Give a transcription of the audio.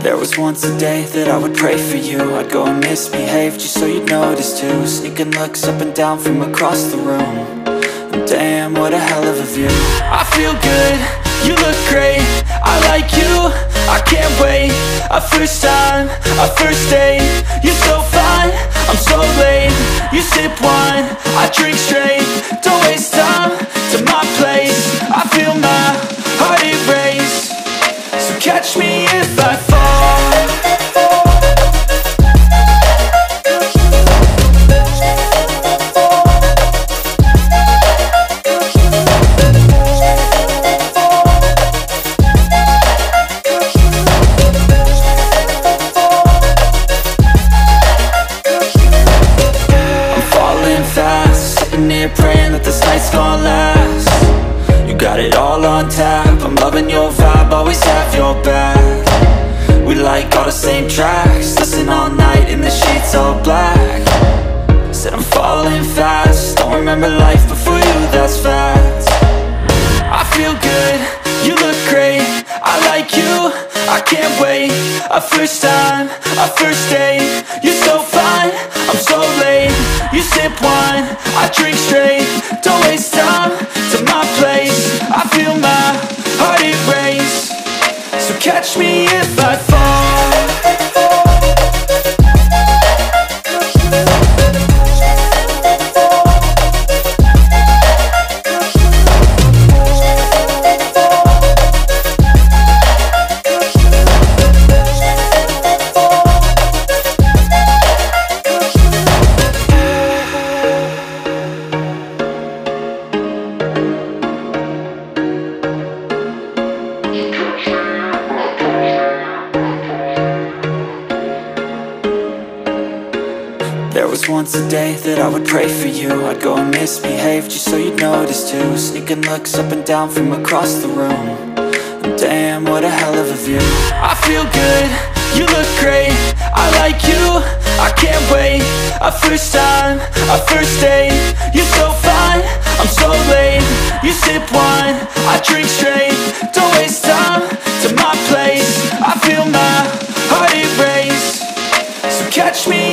There was once a day that I would pray for you. I'd go and misbehave just so you'd notice too. Sneaking looks up and down from across the room. And damn, what a hell of a view. I feel good, you look great, I like you, I can't wait. A first time, a first date, you're so fine, I'm so late. You sip wine, I drink straight, don't waste time to my place. I feel my heart erase, so catch me if I fall. Praying that this night's gonna last. You got it all on tap, I'm loving your vibe, always have your back. We like all the same tracks, listen all night in the sheets all black. Said I'm falling fast, don't remember life before you, that's fact. I feel good, you look great, I like you, I can't wait. A first time, a first date, you're so fine, I'm so late. You sip wine, I drink straight, don't waste time to my place. I feel my heart erase, so catch me if I fall. There was once a day that I would pray for you. I'd go and misbehave just so you'd notice too. Sneaking looks up and down from across the room. And damn, what a hell of a view. I feel good, you look great, I like you, I can't wait. A first time, a first date, you're so fine, I'm so late. You sip wine, I drink straight, don't waste time to my place. I feel my heart erase, so catch me